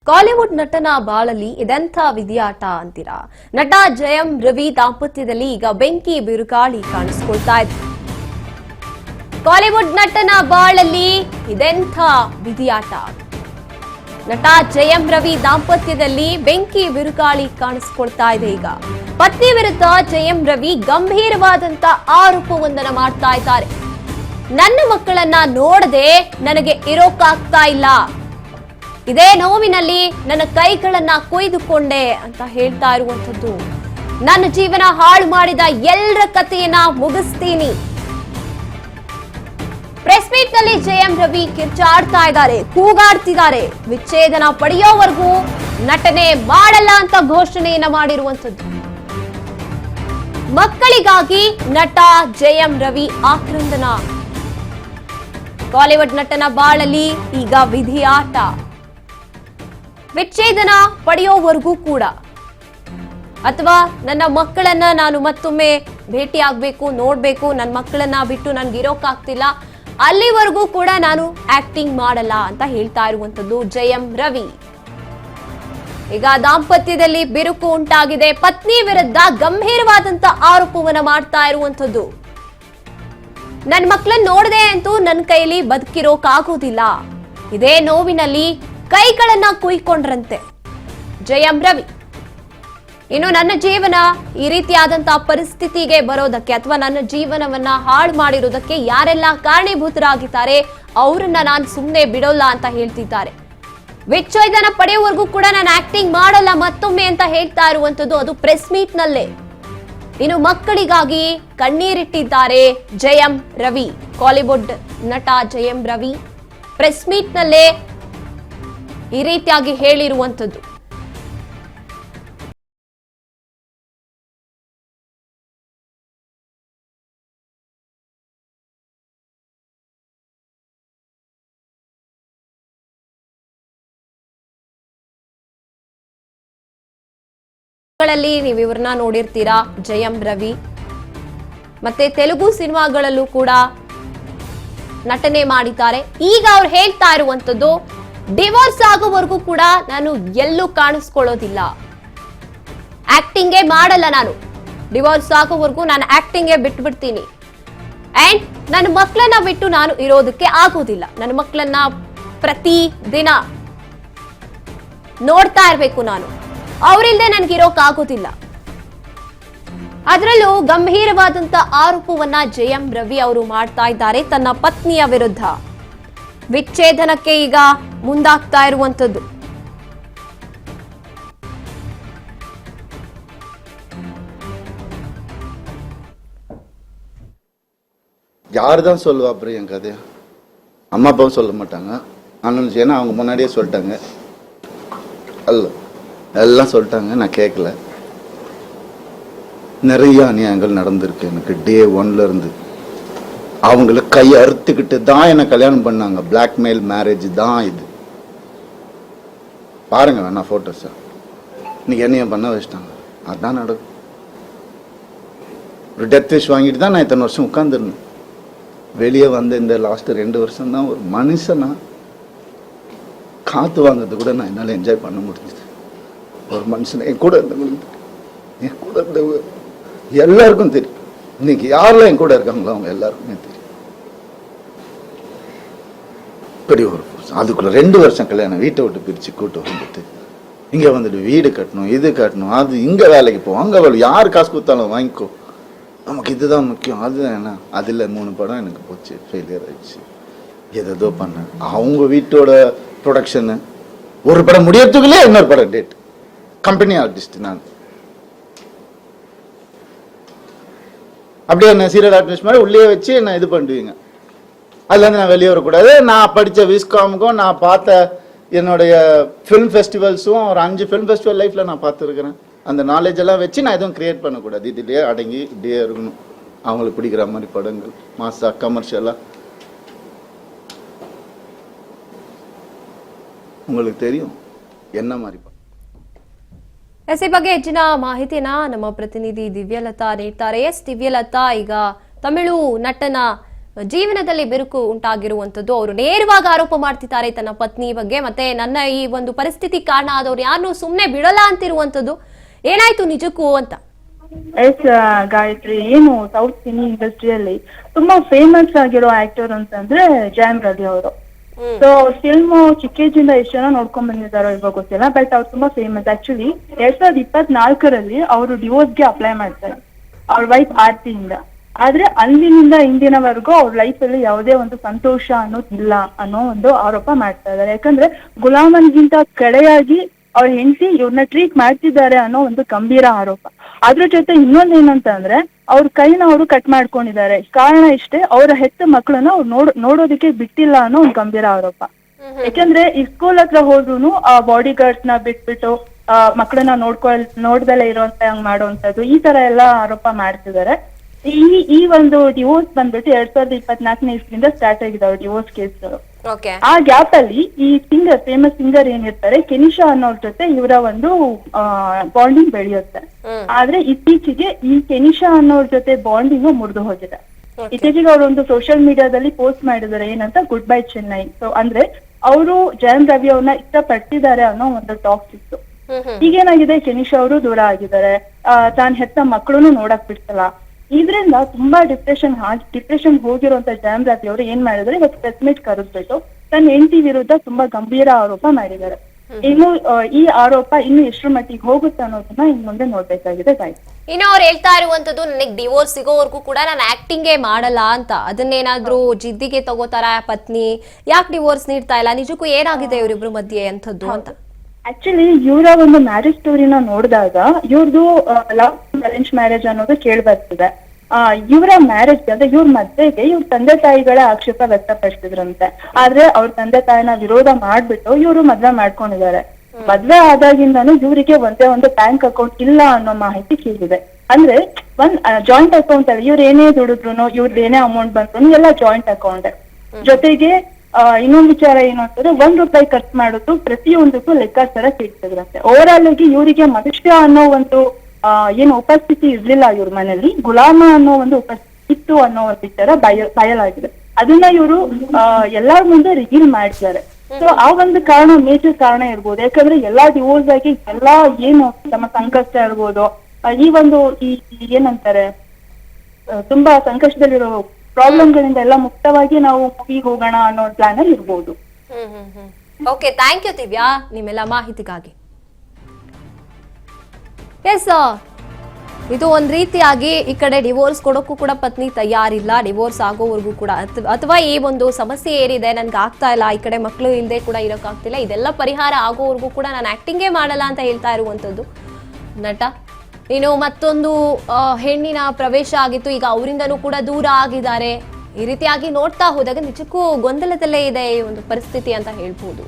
ಕಾಲಿವುಡ್ ನಟನ ಬಾಳಲ್ಲಿ ಇದೆಂಥ ವಿಧಿಯಾಟ ಅಂತೀರಾ? ನಟ ಜಯಂ ರವಿ ದಾಂಪತ್ಯದಲ್ಲಿ ಈಗ ಬೆಂಕಿ ಬಿರುಗಾಳಿ ಕಾಣಿಸಿಕೊಳ್ತಾ ಇದೆ. ಕಾಲಿವುಡ್ ನಟನ ಬಾಳಲ್ಲಿ ಇದೆಂಥ ವಿಧಿಯಾಟ? ನಟ ಜಯಂ ರವಿ ದಾಂಪತ್ಯದಲ್ಲಿ ಬೆಂಕಿ ಬಿರುಗಾಳಿ ಕಾಣಿಸಿಕೊಳ್ತಾ ಇದೆ. ಈಗ ಪತ್ನಿ ವಿರುದ್ಧ ಜಯಂ ರವಿ ಗಂಭೀರವಾದಂತ ಆರೋಪವೊಂದನ್ನು ಮಾಡ್ತಾ ಇದ್ದಾರೆ. ನನ್ನ ಮಕ್ಕಳನ್ನ ನೋಡದೆ ನನಗೆ ಇರೋಕ್ಕಾಗ್ತಾ ಇಲ್ಲ, ಇದೇ ನೋವಿನಲ್ಲಿ ನನ್ನ ಕೈಗಳನ್ನ ಕೊಯ್ದುಕೊಂಡೆ ಅಂತ ಹೇಳ್ತಾ ಇರುವಂತದ್ದು. ನನ್ನ ಜೀವನ ಹಾಳು ಮಾಡಿದ ಎಲ್ಲರ ಕಥೆಯನ್ನ ಮುಗಿಸ್ತೀನಿ. ಪ್ರೆಸ್ ಮೀಟ್ ನಲ್ಲಿ ಜಯಂ ರವಿ ಕಿರ್ಚಾಡ್ತಾ ಇದ್ದಾರೆ, ಕೂಗಾಡ್ತಿದ್ದಾರೆ. ವಿಚ್ಛೇದನ ಪಡೆಯೋವರೆಗೂ ನಟನೆ ಮಾಡಲ್ಲ ಅಂತ ಘೋಷಣೆಯನ್ನ ಮಾಡಿರುವಂತದ್ದು. ಮಕ್ಕಳಿಗಾಗಿ ನಟ ಜಯಂ ರವಿ ಆಕ್ರಂದನ. ಕಾಲಿವುಡ್ ನಟನ ಬಾಳಲ್ಲಿ ಈಗ ವಿಧಿಯಾಟ. ವಿಚ್ಛೇದನ ಪಡೆಯೋವರೆಗೂ ಕೂಡ, ಅಥವಾ ನನ್ನ ಮಕ್ಕಳನ್ನ ನಾನು ಮತ್ತೊಮ್ಮೆ ಭೇಟಿ ಆಗ್ಬೇಕು, ನೋಡ್ಬೇಕು, ನನ್ನ ಮಕ್ಕಳನ್ನ ಬಿಟ್ಟು ನನ್ಗೆ ಇರೋಕ್ಕಾಗ್ತಿಲ್ಲ, ಅಲ್ಲಿವರೆಗೂ ಕೂಡ ನಾನು ಆಕ್ಟಿಂಗ್ ಮಾಡಲ್ಲ ಅಂತ ಹೇಳ್ತಾ ಇರುವಂತದ್ದು ಜಯಂ ರವಿ. ಈಗ ದಾಂಪತ್ಯದಲ್ಲಿ ಬಿರುಕು ಉಂಟಾಗಿದೆ. ಪತ್ನಿ ವಿರುದ್ಧ ಗಂಭೀರವಾದಂತ ಆರೋಪವನ್ನ ಮಾಡ್ತಾ ಇರುವಂತದ್ದು. ನನ್ನ ಮಕ್ಕಳನ್ನ ನೋಡದೆ ಅಂತೂ ನನ್ನ ಕೈಲಿ ಬದುಕಿರೋಕ್ಕಾಗೋದಿಲ್ಲ, ಇದೇ ನೋವಿನಲ್ಲಿ ಕೈಗಳನ್ನ ಕುಯ್ಕೊಂಡ್ರಂತೆ ಜಯಂ ರವಿ. ಇನ್ನು ನನ್ನ ಜೀವನ ಈ ರೀತಿಯಾದಂತಹ ಪರಿಸ್ಥಿತಿಗೆ ಬರೋದಕ್ಕೆ, ಅಥವಾ ನನ್ನ ಜೀವನವನ್ನ ಹಾಳು ಮಾಡಿರೋದಕ್ಕೆ ಯಾರೆಲ್ಲ ಕಾರಣೀಭೂತರಾಗಿದ್ದಾರೆ ಅವರನ್ನ ನಾನು ಸುಮ್ಮನೆ ಬಿಡೋಲ್ಲ ಅಂತ ಹೇಳ್ತಿದ್ದಾರೆ. ವಿಚ್ಛೇದನ ಪಡೆಯುವವರೆಗೂ ಕೂಡ ನಾನು ಆಕ್ಟಿಂಗ್ ಮಾಡಲ್ಲ ಮತ್ತೊಮ್ಮೆ ಅಂತ ಹೇಳ್ತಾ ಇರುವಂತದ್ದು, ಅದು ಪ್ರೆಸ್ ಮೀಟ್ ನಲ್ಲೇ. ಇನ್ನು ಮಕ್ಕಳಿಗಾಗಿ ಕಣ್ಣೀರಿಟ್ಟಿದ್ದಾರೆ ಜಯಂ ರವಿ. ಕಾಲಿವುಡ್ ನಟ ಜಯಂ ರವಿ ಪ್ರೆಸ್ ಮೀಟ್ ನಲ್ಲೇ ಈ ರೀತಿಯಾಗಿ ಹೇಳಿರುವಂತದ್ದು. ನೀವು ಇವ್ರನ್ನ ನೋಡಿರ್ತೀರಾ, ಜಯಂ ರವಿ. ಮತ್ತೆ ತೆಲುಗು ಸಿನಿಮಾಗಳಲ್ಲೂ ಕೂಡ ನಟನೆ ಮಾಡಿದ್ದಾರೆ. ಈಗ ಅವ್ರು ಹೇಳ್ತಾ ಇರುವಂತದ್ದು, ಡಿವೋರ್ಸ್ ಆಗೋವರೆಗೂ ಕೂಡ ನಾನು ಎಲ್ಲೂ ಕಾಣಿಸ್ಕೊಳ್ಳೋದಿಲ್ಲ, ಆಕ್ಟಿಂಗೇ ಮಾಡಲ್ಲ, ನಾನು ಡಿವೋರ್ಸ್ ಆಗೋವರೆಗೂ ನಾನು ಆಕ್ಟಿಂಗೇ ಬಿಟ್ಬಿಡ್ತೀನಿ. ಅಂಡ್ ನನ್ನ ಮಕ್ಕಳನ್ನ ಬಿಟ್ಟು ನಾನು ಇರೋದಕ್ಕೆ ಆಗೋದಿಲ್ಲ, ನನ್ನ ಮಕ್ಕಳನ್ನ ಪ್ರತಿ ದಿನ ನೋಡ್ತಾ ಇರ್ಬೇಕು, ನಾನು ಅವರಿಲ್ಲದೆ ನನ್ಗೆ ಇರೋಕ್ಕಾಗೋದಿಲ್ಲ. ಅದರಲ್ಲೂ ಗಂಭೀರವಾದಂತ ಆರೋಪವನ್ನ ಜಯಂ ರವಿ ಅವರು ಮಾಡ್ತಾ ಇದ್ದಾರೆ ತನ್ನ ಪತ್ನಿಯ ವಿರುದ್ಧ. ವಿಚ್ಛೇದನಕ್ಕೆ ಈಗ ಮುಂದಾಗ್ತಾ ಇರುವಂತದ್ದು. யாருதான் சொல்லுவா அப்புறம் என் கதையா? அம்மா அப்பாவும் சொல்ல மாட்டாங்க, அண்ணன் ஏன்னா அவங்க முன்னாடியே சொல்லிட்டாங்க, அல்ல எல்லாம் சொல்லிட்டாங்க, நான் கேட்கல. நிறைய அநியாயங்கள் நடந்திருக்கு எனக்கு. டே 1ல இருந்து அவங்கள கையை அறுத்துக்கிட்டு தான் என்னை கல்யாணம் பண்ணாங்க. பிளாக்மெயில் மேரேஜ் தான் இது. பாருங்க வேணா போட்டோஸ். இன்னைக்கு என்னைய பண்ண வச்சிட்டாங்க. அதான் நடக்கும். ஒரு டெத் விஷ் வாங்கிட்டு தான் நான் இத்தனை வருஷம் உட்காந்துருந்தேன். வெளியே வந்து இந்த லாஸ்ட் 2 வருஷம் தான் ஒரு மனுஷனா காத்து வாங்கிறது கூட நான் என்னால் என்ஜாய் பண்ண முடிஞ்சது. ஒரு மனுஷனை என் கூட இருந்தவங்களுக்கு, என் கூட இருந்தவங்க எல்லாருக்கும் தெரியும். இன்னைக்கு யாரெல்லாம் என் கூட இருக்காங்களோ அவங்க எல்லாருக்குமே தெரியும். இப்படி ஒரு அதுக்குள்ள 2 வருஷம் கல்யாணம், வீட்டை விட்டு பிரிச்சு கூட்டு வந்துட்டு இங்க வந்துட்டு வீடு கட்டணும், இது கட்டணும், அது இங்க வேலைக்கு போவோம், அங்க வேலை, யார் காசு கொடுத்தாலும் வாங்கிக்கோ, நமக்கு இதுதான் முக்கியம். அதுதான் என்ன, அதுல 3 படம் எனக்கு போச்சு, ஃபெயிலியர் ஆயிடுச்சு. ஏதோ பண்ணேன். அவங்க வீட்டோட ப்ரொடக்ஷனு ஒரு படம் முடியறதுக்குள்ளே இன்னொரு படம் டேட். கம்பெனி ஆர்டிஸ்ட் நான். அப்படியே என்ன சீரியல் ஆர்டிஸ்ட் மாதிரி உள்ளே வச்சு என்ன இது பண்ணுவீங்க. அதுலேருந்து நான் வெளியே வரக்கூடாது. நான் படித்த விஸ்காமுக்கும் நான் பார்த்த என்னுடைய ஃபிலிம் ஃபெஸ்டிவல்ஸும் ஒரு 5 ஃபிலிம் ஃபெஸ்டிவல் லைஃப்பில் நான் பார்த்துருக்குறேன். அந்த நாலேஜ் எல்லாம் வச்சு நான் எதுவும் கிரியேட் பண்ணக்கூடாது. இதுலேயே அடங்கி இப்படியே இருக்கணும். அவங்களுக்கு பிடிக்கிற மாதிரி படங்கள், மாசா கமர்ஷியலாக. உங்களுக்கு தெரியும் என்ன மாதிரி. ಎಸ್ ಬಗ್ಗೆ ಹೆಚ್ಚಿನ ಮಾಹಿತಿಯನ್ನ ನಮ್ಮ ಪ್ರತಿನಿಧಿ ದಿವ್ಯಲತಾ ನೀಡ್ತಾರೆ. ಎಸ್ ದಿವ್ಯಲತಾ, ಈಗ ತಮಿಳು ನಟನ ಜೀವನದಲ್ಲಿ ಬಿರುಕು ಉಂಟಾಗಿರುವಂತದ್ದು. ಅವರು ನೇರವಾಗಿ ಆರೋಪ ಮಾಡ್ತಿದ್ದಾರೆ ತನ್ನ ಪತ್ನಿ ಬಗ್ಗೆ. ಮತ್ತೆ ನನ್ನ ಈ ಒಂದು ಪರಿಸ್ಥಿತಿ ಕಾರಣ ಆದವ್ರು ಯಾರನ್ನೂ ಸುಮ್ಮನೆ ಬಿಡಲ್ಲ ಅಂತಿರುವಂತದ್ದು. ಏನಾಯ್ತು ನಿಜಕ್ಕೂ ಅಂತ? ಎಸ್ ಗಾಯತ್ರಿ, ಏನು ಸೌತ್ ಸಿನಿ ಇಂಡಸ್ಟ್ರಿಯಲ್ಲಿ ತುಂಬಾ ಫೇಮಸ್ ಆಗಿರೋ ಆಕ್ಟರ್ ಅಂತಂದ್ರೆ ಜಯಂ ರವಿ ಅವರು. ಸೊ ಫಿಲ್ಮ್ ಚಿಕ್ಕೇಜಿಂದ ಎಷ್ಟು ಜನ ನೋಡ್ಕೊಂಡ್ ಬಂದಿದ್ದಾರೋ ಇವಾಗ ಗೊತ್ತಿಲ್ಲ, ಬಟ್ ಅವ್ರು ತುಂಬಾ ಫೇಮಸ್. ಆಕ್ಚುಲಿ 2024 ಅವರು ಡಿವೋರ್ಸ್ಗೆ ಅಪ್ಲೈ ಮಾಡ್ತಾರೆ ಅವ್ರ ವೈಫ್ ಆರ್ತಿಯಿಂದ. ಆದ್ರೆ ಅಂದಿನಿಂದ ಇಂದಿನವರೆಗೂ ಅವ್ರ ಲೈಫ್ ಅಲ್ಲಿ ಯಾವುದೇ ಒಂದು ಸಂತೋಷ ಅನ್ನೋದಿಲ್ಲ ಅನ್ನೋ ಒಂದು ಆರೋಪ ಮಾಡ್ತಾ ಇದ್ದಾರೆ. ಯಾಕಂದ್ರೆ ಗುಲಾಮನ್ಗಿಂತ ಕಡೆಯಾಗಿ ಅವ್ರ ಹೆಂಡತಿ ಇವ್ರನ್ನ ಟ್ರೀಟ್ ಮಾಡ್ತಿದ್ದಾರೆ ಅನ್ನೋ ಒಂದು ಗಂಭೀರ ಆರೋಪ. ಅದ್ರ ಜೊತೆ ಇನ್ನೊಂದ್ ಏನಂತ ಅಂದ್ರೆ ಅವ್ರ ಕೈನ ಅವರು ಕಟ್ ಮಾಡ್ಕೊಂಡಿದ್ದಾರೆ. ಕಾರಣ ಇಷ್ಟೇ, ಅವರ ಹೆತ್ತ ಮಕ್ಕಳನ್ನ ಅವ್ರು ನೋಡೋದಕ್ಕೆ ಬಿಟ್ಟಿಲ್ಲ ಅನ್ನೋ ಒಂದು ಗಂಭೀರ ಆರೋಪ. ಯಾಕಂದ್ರೆ ಈ ಸ್ಕೂಲ್ ಹತ್ರ ಹೋದ್ರು ಆ ಬಾಡಿ ಗಾರ್ಡ್ಸ್ ನ ಬಿಟ್ಬಿಟ್ಟು ಮಕ್ಕಳನ್ನ ನೋಡ್ದಲ್ಲೇ ಇರೋಂತ ಹಂಗ್ ಮಾಡುವಂತದ್ದು, ಈ ತರ ಎಲ್ಲಾ ಆರೋಪ ಮಾಡ್ತಿದ್ದಾರೆ. ಈ ಒಂದು ಡಿವೋರ್ಸ್ ಬಂದ್ಬಿಟ್ಟು 2024 ಇಸ್ವಿಯಿಂದ ಸ್ಟಾರ್ಟ್ ಆಗಿದಾವೆ ಡಿವೋರ್ಸ್ ಕೇಸ್ಗಳು. ಆ ಗ್ಯಾಪ್ ಅಲ್ಲಿ ಈ ಫೇಮಸ್ ಸಿಂಗರ್ ಏನಿರ್ತಾರೆ ಕೆನಿಷಾ ಅನ್ನೋರ್ ಜೊತೆ ಇವರ ಒಂದು ಬಾಂಡಿಂಗ್ ಬೆಳೆಯುತ್ತೆ. ಆದ್ರೆ ಇತ್ತೀಚೆಗೆ ಈ ಕೆನಿಷಾ ಅನ್ನೋರ್ ಜೊತೆ ಬಾಂಡಿಂಗ್ ಮುರಿದು ಹೋಗಿದೆ. ಇತ್ತೀಚೆಗೆ ಅವರು ಒಂದು ಸೋಷಿಯಲ್ ಮೀಡಿಯಾದಲ್ಲಿ ಪೋಸ್ಟ್ ಮಾಡಿದ್ದಾರೆ, ಏನಂತ ಗುಡ್ ಬೈ ಚೆನ್ನೈ. ಸೊ ಅಂದ್ರೆ ಅವರು ಜಯಂ ರವಿ ಅವ್ರನ್ನ ಇಷ್ಟಪಟ್ಟಿದ್ದಾರೆ ಅನ್ನೋ ಒಂದು ಟಾಕ್ಸ್ ಇತ್ತು. ಈಗೇನಾಗಿದೆ, ಕೆನಿಷಾ ಅವರು ದೂರ ಆಗಿದ್ದಾರೆ, ತಾನ್ ಹೆತ್ತ ಮಕ್ಕಳನ್ನು ನೋಡಕ್ ಬಿಡ್ತಲ್ಲ. ಇದ್ರಿಂದ ತುಂಬಾ ಡಿಪ್ರೆಷನ್ ಹೋಗಿರುವಂತ ಜಯಂ ರವಿ ಅವರು ಏನ್ ಮಾಡಿದ್ರೆ, ಇವತ್ತು ಪ್ರೆಸ್ ಮೀಟ್ ಕರೆದ್ಬಿಟ್ಟು ತನ್ನ ಹೆಂಡತಿ ವಿರುದ್ಧ ತುಂಬಾ ಗಂಭೀರ ಆರೋಪ ಮಾಡಿದ್ದಾರೆ. ಇನ್ನು ಈ ಆರೋಪ ಇನ್ನು ಎಷ್ಟರ ಮಟ್ಟಿಗೆ ಹೋಗುತ್ತೆ ಅನ್ನೋದನ್ನ ಇನ್ ಮುಂದೆ ನೋಡ್ಬೇಕಾಗಿದೆ ಗಾಯ್ತು. ಇನ್ನು ಅವ್ರು ಹೇಳ್ತಾ ಇರುವಂತದ್ದು, ನನಗೆ ಡಿವೋರ್ಸ್ ಸಿಗೋವರೆಗೂ ಕೂಡ ನಾನು ಆಕ್ಟಿಂಗೇ ಮಾಡಲ್ಲ ಅಂತ. ಅದನ್ನೇನಾದ್ರೂ ಜಿದ್ದಿಗೆ ತಗೋತಾರ ಪತ್ನಿ? ಯಾಕೆ ಡಿವೋರ್ಸ್ ನೀಡ್ತಾ ಇಲ್ಲ? ನಿಜಕ್ಕೂ ಏನಾಗಿದೆ ಇವರಿಬ್ರು ಮಧ್ಯೆ ಅಂತದ್ದು ಅಂತ? ಆಕ್ಚುಲಿ ಇವರ ಒಂದು ಮ್ಯಾರೇಜ್ ಸ್ಟೋರಿನ ನೋಡಿದಾಗ ಇವ್ರದ್ದು ಲವ್ ಅರೇಂಜ್ ಮ್ಯಾರೇಜ್ ಅನ್ನೋದು ಕೇಳಿ ಬರ್ತಿದೆ. ಇವರ ಮ್ಯಾರೇಜ್ ಅಂದ್ರೆ ಇವ್ರ ಮದ್ವೆಗೆ ಇವ್ರ ತಂದೆ ತಾಯಿಗಳ ಆಕ್ಷೇಪ ವ್ಯಕ್ತಪಡಿಸಿದ್ರಂತೆ. ಆದ್ರೆ ಅವ್ರ ತಂದೆ ತಾಯಿನ ವಿರೋಧ ಮಾಡ್ಬಿಟ್ಟು ಇವರು ಮದ್ವೆ ಮಾಡ್ಕೊಂಡಿದ್ದಾರೆ. ಮದ್ವೆ ಆದಾಗಿಂದಾನು ಇವರಿಗೆ ಒಂದೇ ಒಂದು ಬ್ಯಾಂಕ್ ಅಕೌಂಟ್ ಇಲ್ಲ ಅನ್ನೋ ಮಾಹಿತಿ ಕೇಳಿದೆ. ಅಂದ್ರೆ ಒಂದ್ ಜಾಯಿಂಟ್ ಅಕೌಂಟ್ ಅಲ್ಲಿ ಇವ್ರು ಏನೇ ದುಡಿದ್ರು, ಇವ್ರದ್ದು ಏನೇ ಅಮೌಂಟ್ ಬಂದ್ರು ಎಲ್ಲ ಜಾಯಿಂಟ್ ಅಕೌಂಟ್. ಜೊತೆಗೆ ಇನ್ನೊಂದು ವಿಚಾರ ಏನು ಅಂತಂದ್ರೆ ₹1 ಖರ್ಚು ಮಾಡೋದು ಪ್ರತಿಯೊಂದಕ್ಕೂ ಲೆಕ್ಕಾಚಾರ ಕೇಳ್ತಿದ್ರಂತೆ. ಓವರ್ ಆಲ್ ಆಗಿ ಇವರಿಗೆ ಮನುಷ್ಯ ಅನ್ನೋ ಒಂದು ಏನು ಉಪಸ್ಥಿತಿ ಇರ್ಲಿಲ್ಲ ಇವ್ರ ಮನೇಲಿ, ಗುಲಾಮ ಅನ್ನೋ ಒಂದು ಉಪಸ್ಥಿತಿ ಇತ್ತು ಅನ್ನೋ ಒಂದು ವಿಚಾರ ಬಯಲಾಗಿದೆ. ಅದನ್ನ ಇವರು ಎಲ್ಲಾರ ಮುಂದೆ ರಿವೀಲ್ ಮಾಡಿದ್ದಾರೆ. ಸೊ ಆ ಒಂದು ಕಾರಣ ಮೇಜರ್ ಕಾರಣ ಇರ್ಬೋದು. ಯಾಕಂದ್ರೆ ಎಲ್ಲಾ ಡಿವೋರ್ಸ್ ಆಗಿ ಎಲ್ಲಾ ಏನು ತಮ್ಮ ಸಂಕಷ್ಟ ಇರ್ಬೋದು, ಈ ಒಂದು ಏನಂತಾರೆ ತುಂಬಾ ಸಂಕಷ್ಟದಲ್ಲಿರೋ ಪ್ರಾಬ್ಲಮ್ಗಳಿಂದ ಎಲ್ಲ ಮುಕ್ತವಾಗಿ ನಾವು ಮೂವಿಗೆ ಹೋಗೋಣ ಅನ್ನೋ ಪ್ಲಾನ್ ಅಲ್ಲಿ ಇರ್ಬೋದು. ಓಕೆ, ಥ್ಯಾಂಕ್ ಯು ದಿವ್ಯಾ ನಿಮ್ಮೆಲ್ಲ ಮಾಹಿತಿಗಾಗಿ. ಎಸ್, ಇದು ಒಂದ್ ರೀತಿಯಾಗಿ ಈ ಕಡೆ ಡಿವೋರ್ಸ್ ಕೊಡೋಕ್ಕೂ ಕೂಡ ಪತ್ನಿ ತಯಾರಿಲ್ಲ, ಡಿವೋರ್ಸ್ ಆಗೋವರೆಗೂ ಕೂಡ, ಅಥವಾ ಈ ಒಂದು ಸಮಸ್ಯೆ ಏನಿದೆ ನನ್ಗೆ ಆಗ್ತಾ ಇಲ್ಲ, ಈ ಕಡೆ ಮಕ್ಕಳು ಇಲ್ಲದೆ ಕೂಡ ಇರೋಕ್ಕಾಗ್ತಿಲ್ಲ, ಇದೆಲ್ಲ ಪರಿಹಾರ ಆಗೋವರೆಗೂ ಕೂಡ ನಾನು ಆಕ್ಟಿಂಗೇ ಮಾಡಲ್ಲ ಅಂತ ಹೇಳ್ತಾ ಇರುವಂತದ್ದು ನಟ. ಇನ್ನು ಮತ್ತೊಂದು ಹೆಣ್ಣಿನ ಪ್ರವೇಶ ಆಗಿತ್ತು, ಈಗ ಅವರಿಂದನೂ ಕೂಡ ದೂರ ಆಗಿದ್ದಾರೆ. ಈ ರೀತಿಯಾಗಿ ನೋಡ್ತಾ ಹೋದಾಗ ನಿಜಕ್ಕೂ ಗೊಂದಲದಲ್ಲೇ ಇದೆ ಈ ಒಂದು ಪರಿಸ್ಥಿತಿ ಅಂತ ಹೇಳ್ಬೋದು.